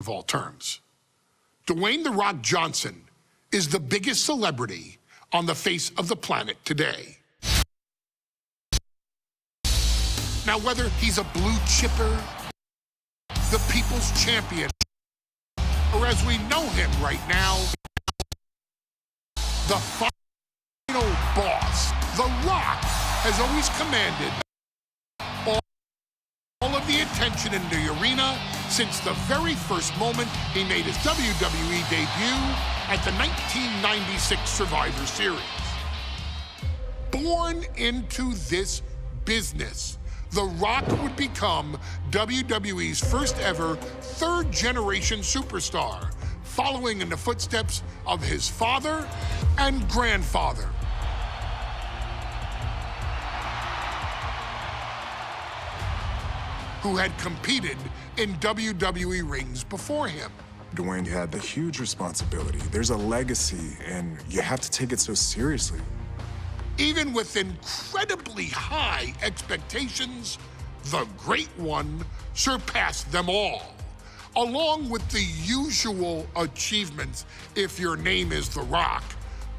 of all terms. Dwayne "The Rock" Johnson is the biggest celebrity on the face of the planet today. Now, whether he's a blue chipper, the people's champion, or as we know him right now, the final boss, The Rock has always commanded all of the attention in the arena since the very first moment he made his WWE debut at the 1996 Survivor Series. Born into this business, The Rock would become WWE's first ever third-generation superstar, following in the footsteps of his father and grandfather. Who had competed in WWE rings before him. Dwayne had the huge responsibility. There's a legacy, and you have to take it so seriously. Even with incredibly high expectations, the Great One surpassed them all, along with the usual achievements if your name is The Rock: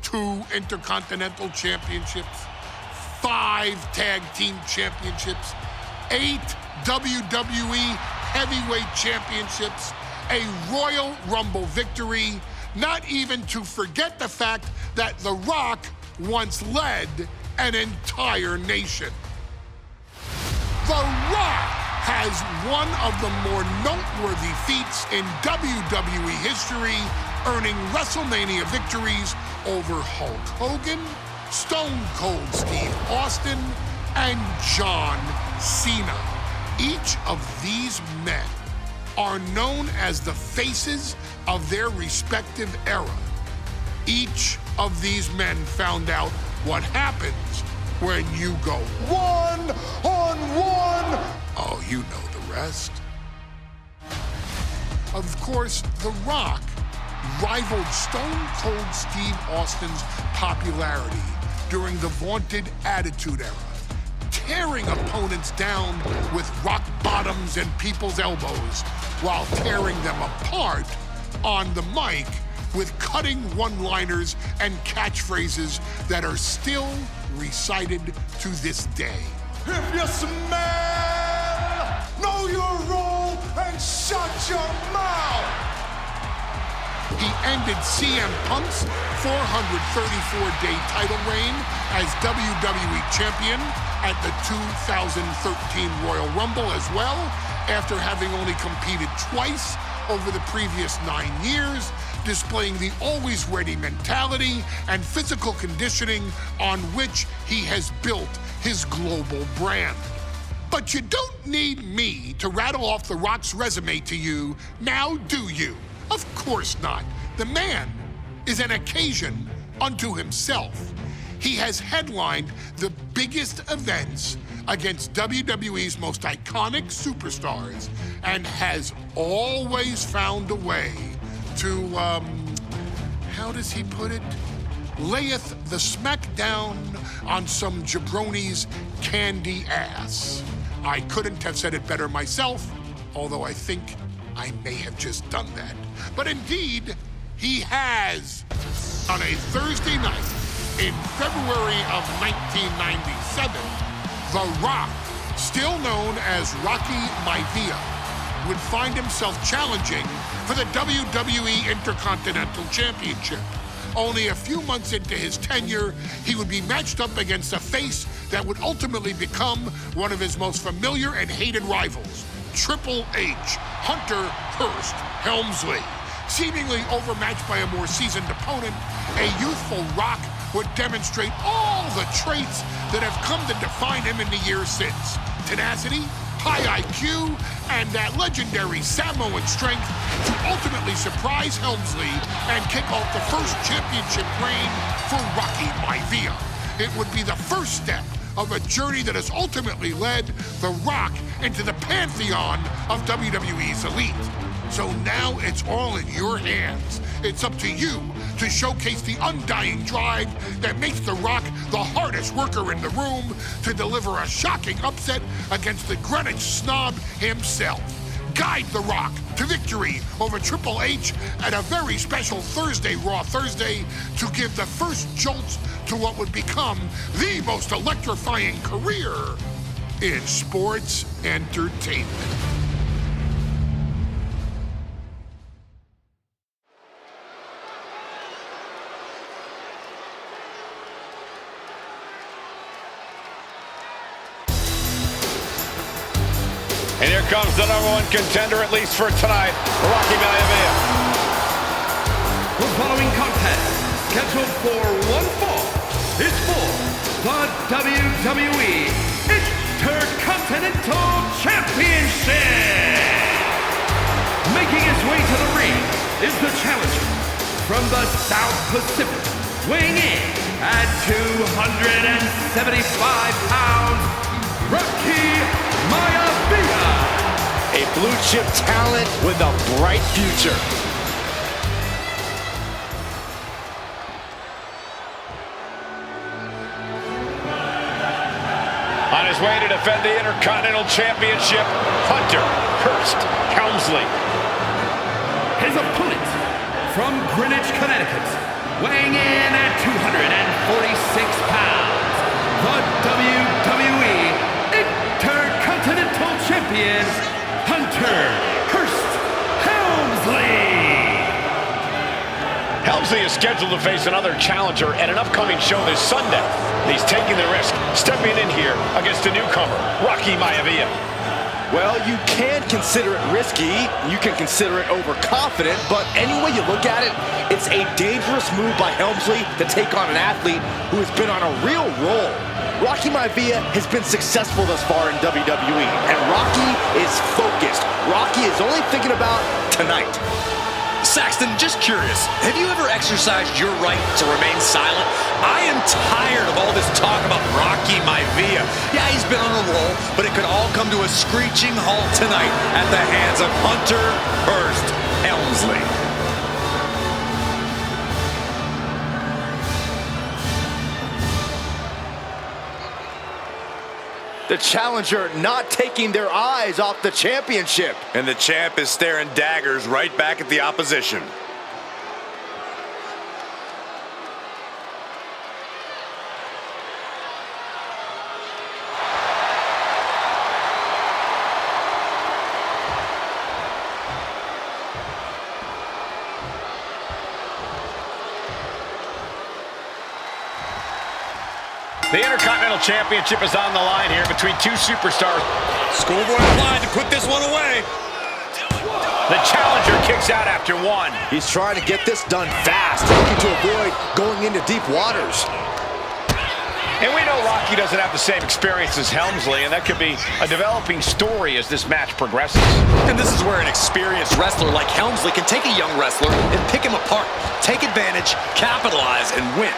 2 Intercontinental Championships, 5 Tag Team Championships, 8 WWE Heavyweight Championships, a Royal Rumble victory, not even to forget the fact that The Rock once led an entire nation. The Rock has one of the more noteworthy feats in WWE history, earning WrestleMania victories over Hulk Hogan, Stone Cold Steve Austin, and John Cena. Each of these men are known as the faces of their respective era. Each of these men found out what happens when you go one-on-one. Oh, you know the rest. Of course, The Rock rivaled Stone Cold Steve Austin's popularity during the vaunted Attitude Era, tearing opponents down with rock bottoms and people's elbows while tearing them apart on the mic with cutting one-liners and catchphrases that are still recited to this day. If you smell, know your role and shut your mouth. He ended CM Punk's 434-day title reign as WWE Champion at the 2013 Royal Rumble as well, after having only competed twice over the previous 9 years, displaying the always-ready mentality and physical conditioning on which he has built his global brand. But you don't need me to rattle off The Rock's resume to you, now do you? Of course not. The man is an occasion unto himself. He has headlined the biggest events against WWE's most iconic superstars and has always found a way to, how does he put it? Layeth the smackdown on some jabroni's candy ass. I couldn't have said it better myself, although I think I may have just done that. But indeed, he has. On a Thursday night in February of 1997, The Rock, still known as Rocky Maivia, would find himself challenging for the WWE Intercontinental Championship. Only a few months into his tenure, he would be matched up against a face that would ultimately become one of his most familiar and hated rivals, Triple H, Hunter Hearst Helmsley. Seemingly overmatched by a more seasoned opponent, a youthful Rock would demonstrate all the traits that have come to define him in the years since: tenacity, high IQ, and that legendary Samoan strength to ultimately surprise Helmsley and kick off the first championship reign for Rocky Maivia. It would be the first step of a journey that has ultimately led The Rock into the pantheon of WWE's elite. So now it's all in your hands. It's up to you to showcase the undying drive that makes The Rock the hardest worker in the room to deliver a shocking upset against the Greenwich snob himself. guide The Rock to victory over Triple H at a very special Thursday, Raw Thursday, to give the first jolt to what would become the most electrifying career in sports entertainment. And here comes the #1 contender, at least for tonight, Rocky Maivia. The following contest, scheduled for one fall, is for the WWE Intercontinental Championship. Making his way to the ring is the challenger from the South Pacific, weighing in at 275 pounds, Rocky Maivia. A blue chip talent with a bright future. On his way to defend the Intercontinental Championship, Hunter Hurst Helmsley. His opponent from Greenwich, Connecticut, weighing in at 246 pounds, the WWE Intercontinental Champion, Hunter Hurst Helmsley. Helmsley is scheduled to face another challenger at an upcoming show this Sunday. He's taking the risk, stepping in here against a newcomer, Rocky Maivia. Well, you can consider it risky, you can consider it overconfident, but any way you look at it, it's a dangerous move by Helmsley to take on an athlete who has been on a real roll. Rocky Maivia has been successful thus far in WWE, and Rocky is focused. Rocky is only thinking about tonight. Saxton, just curious, have you ever exercised your right to remain silent? I am tired of all this talk about Rocky Maivia. Yeah, he's been on a roll, but it could all come to a screeching halt tonight at the hands of Hunter Hurst Helmsley. The challenger not taking their eyes off the championship. And the champ is staring daggers right back at the opposition. The Intercontinental Championship is on the line here between two superstars. Schoolboy applied to put this one away. The challenger kicks out after one. He's trying to get this done fast, looking to avoid going into deep waters. And we know Rocky doesn't have the same experience as Helmsley, and that could be a developing story as this match progresses. And this is where an experienced wrestler like Helmsley can take a young wrestler and pick him apart, take advantage, capitalize, and win.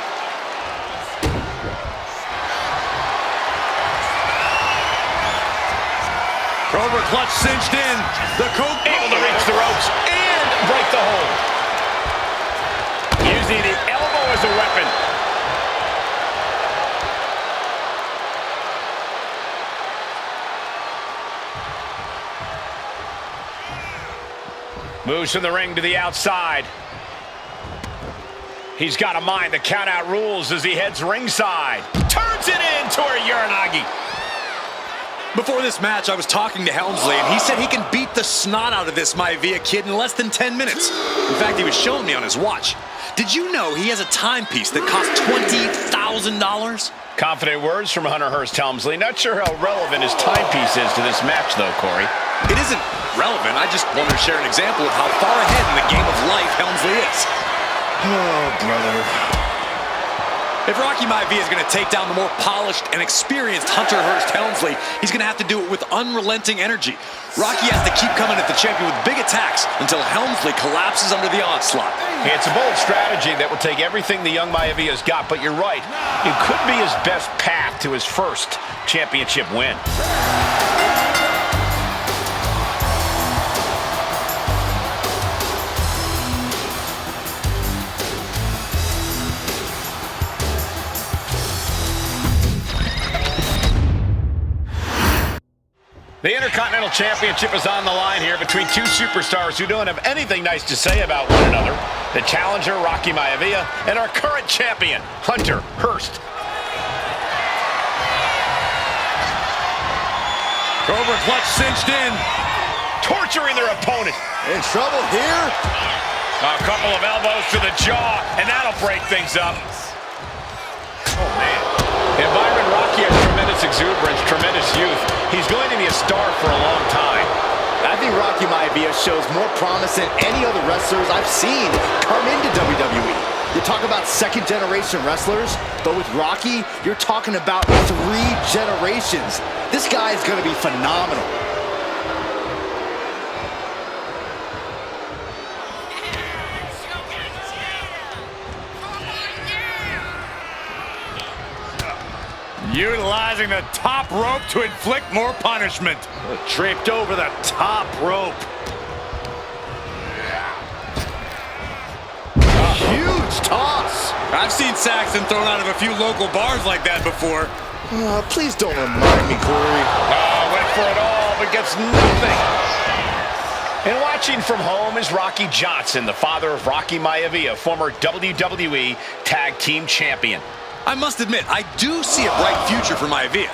Over clutch cinched in. The Coke able to reach the ropes and break the hold. Using the elbow as a weapon. Moves from the ring to the outside. He's got to mind the count-out rules as he heads ringside. Turns it into a Uranagi. Before this match, I was talking to Helmsley, and he said he can beat the snot out of this Maivia kid in less than 10 minutes. In fact, he was showing me on his watch. Did you know he has a timepiece that costs $20,000? Confident words from Hunter Hurst Helmsley. Not sure how relevant his timepiece is to this match, though, Corey. It isn't relevant. I just wanted to share an example of how far ahead in the game of life Helmsley is. Oh, brother. If Rocky Maivia is going to take down the more polished and experienced Hunter Hurst Helmsley, he's going to have to do it with unrelenting energy. Rocky has to keep coming at the champion with big attacks until Helmsley collapses under the onslaught. It's a bold strategy that will take everything the young Maivia's got, but you're right. It could be his best path to his first championship win. The Intercontinental Championship is on the line here between two superstars who don't have anything nice to say about one another. The challenger, Rocky Maivia, and our current champion, Hunter Hurst. Cobra clutch cinched in. Torturing their opponent. In trouble here. A couple of elbows to the jaw, and that'll break things up. Oh, man. Environment Rocky has tremendous exuberance, tremendous youth. He's going to be a star for a long time. I think Rocky Maivia shows more promise than any other wrestlers I've seen come into WWE. You talk about second-generation wrestlers, but with Rocky, you're talking about 3 generations. This guy is going to be phenomenal. Utilizing the top rope to inflict more punishment. Draped over the top rope. A huge toss. I've seen Saxton thrown out of a few local bars like that before. Please don't remind me, Corey. Went for it all, but gets nothing. And watching from home is Rocky Johnson, the father of Rocky Maivia, former WWE Tag Team Champion. I must admit, I do see a bright future for Maivia.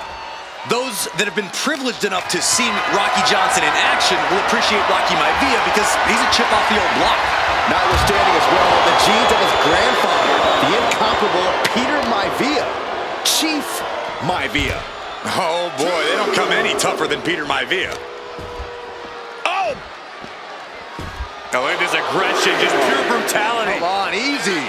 Those that have been privileged enough to see Rocky Johnson in action will appreciate Rocky Maivia because he's a chip off the old block. Notwithstanding as well the genes of his grandfather, the incomparable Peter Maivia, Chief Maivia. Oh boy, they don't come any tougher than Peter Maivia. Oh! Now look at this aggression, just pure brutality. Come on, easy.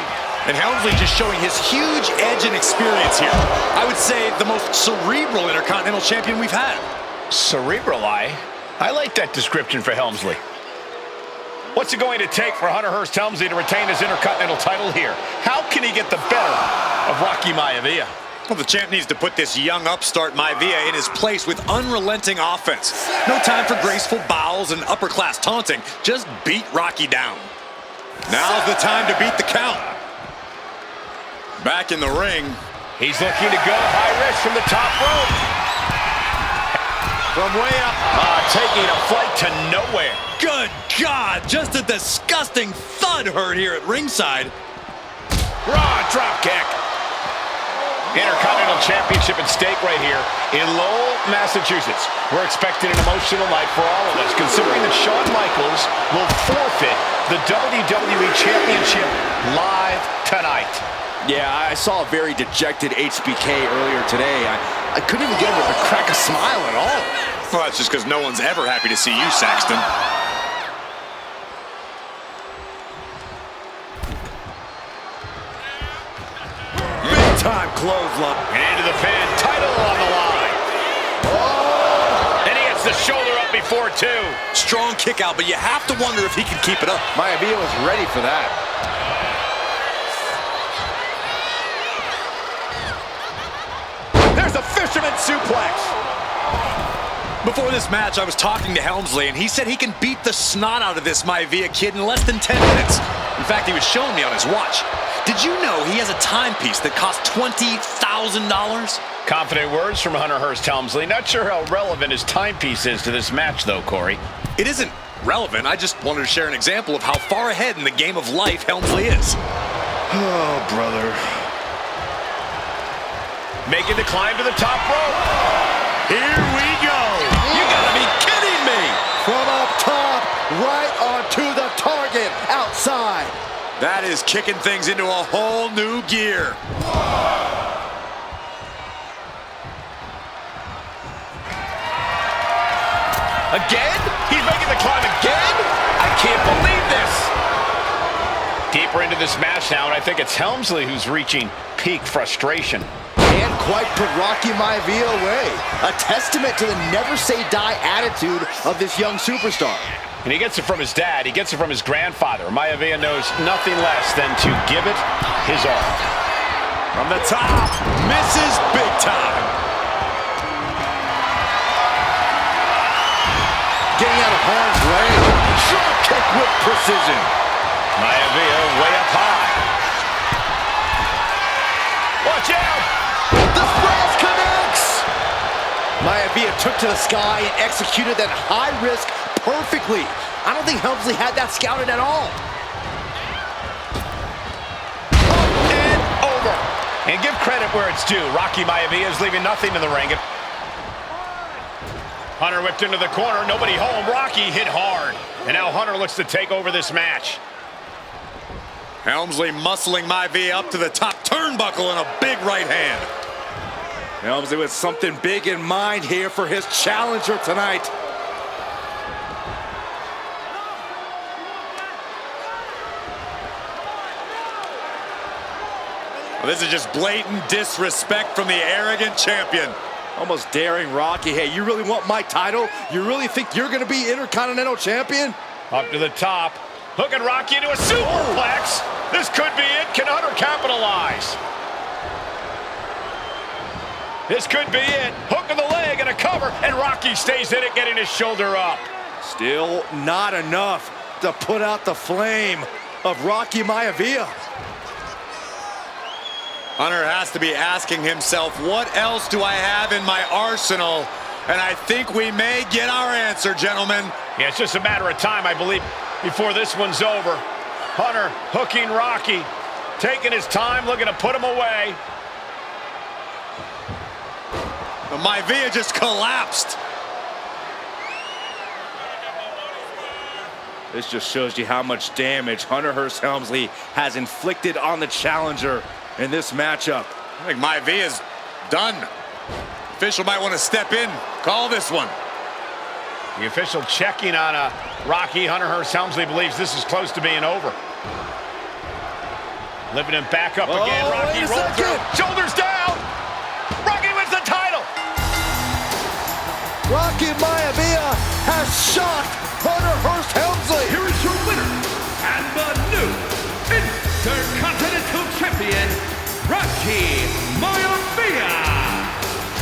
And Helmsley just showing his huge edge and experience here. I would say the most cerebral Intercontinental Champion we've had. Cerebral, I like that description for Helmsley. What's it going to take for Hunter Hurst Helmsley to retain his Intercontinental title here? How can he get the better of Rocky Maivia? Well, the champ needs to put this young upstart Maivia in his place with unrelenting offense. No time for graceful bows and upper-class taunting. Just beat Rocky down. Now's the time to beat the count. Back in the ring. He's looking to go high risk from the top rope. From way up, taking a flight to nowhere. Good God, just a disgusting thud heard here at ringside. Raw drop kick. Intercontinental Championship at stake right here in Lowell, Massachusetts. We're expecting an emotional night for all of us, considering that Shawn Michaels will forfeit the WWE Championship live tonight. Yeah, I saw a very dejected HBK earlier today. I couldn't even get him to crack a smile at all. Well, that's just because no one's ever happy to see you, Saxton. Big-time clothesline. And into the pin, title on the line. Oh! And he gets the shoulder up before, too. Strong kick out, but you have to wonder if he can keep it up. Maivia was ready for that. There's a fisherman suplex. Before this match, I was talking to Helmsley, and he said he can beat the snot out of this Maivia kid in less than 10 minutes. In fact, he was showing me on his watch. Did you know he has a timepiece that costs $20,000? Confident words from Hunter Hurst Helmsley. Not sure how relevant his timepiece is to this match, though, Corey. It isn't relevant. I just wanted to share an example of how far ahead in the game of life Helmsley is. Oh, brother. Making the climb to the top rope. Here we go. You gotta be kidding me. From up top, right onto the target, outside. That is kicking things into a whole new gear. Again? He's making the climb again? I can't believe this. Deeper into this match now, and I think it's Helmsley who's reaching peak frustration. Can't quite put Rocky Maivia away. A testament to the never-say-die attitude of this young superstar. And he gets it from his dad. He gets it from his grandfather. Maivia knows nothing less than to give it his all. From the top, misses big time. Getting out of harm's way. Drop kick with precision. Maivia way up high. Watch out! The splash connects! MAIVIA took to the sky and executed that high risk perfectly. I don't think Helmsley had that scouted at all. Up and over. And give credit where it's due. Rocky MAIVIA is leaving nothing in the ring. Hunter whipped into the corner. Nobody home. Rocky hit hard. And now Hunter looks to take over this match. Helmsley muscling MAIVIA up to the top turnbuckle and a big right hand. Helmsley with something big in mind here for his challenger tonight. Well, this is just blatant disrespect from the arrogant champion. Almost daring Rocky. Hey, you really want my title? You really think you're going to be Intercontinental Champion? Up to the top. Hooking Rocky into a superplex. This could be it. Can Hunter capitalize? This could be it. Hook of the leg and a cover. And Rocky stays in it, getting his shoulder up. Still not enough to put out the flame of Rocky MAIVIA. Hunter has to be asking himself, what else do I have in my arsenal? And I think we may get our answer, gentlemen. Yeah, it's just a matter of time, I believe, before this one's over. Hunter hooking Rocky, taking his time, looking to put him away. But MAIVIA just collapsed. This just shows you how much damage Hunter Hearst Helmsley has inflicted on the challenger in this matchup. I think MAIVIA's done. Official might want to step in, call this one. The official checking on Rocky. Hunter Hearst Helmsley believes this is close to being over. Lifting him back up again. Rocky rolls through. Shoulders down. Rocky wins the title. Rocky MAIVIA has shocked Hunter Hearst Helmsley. Here is your winner and the new Intercontinental Champion, Rocky MAIVIA.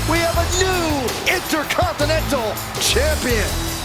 We have a new Intercontinental Champion.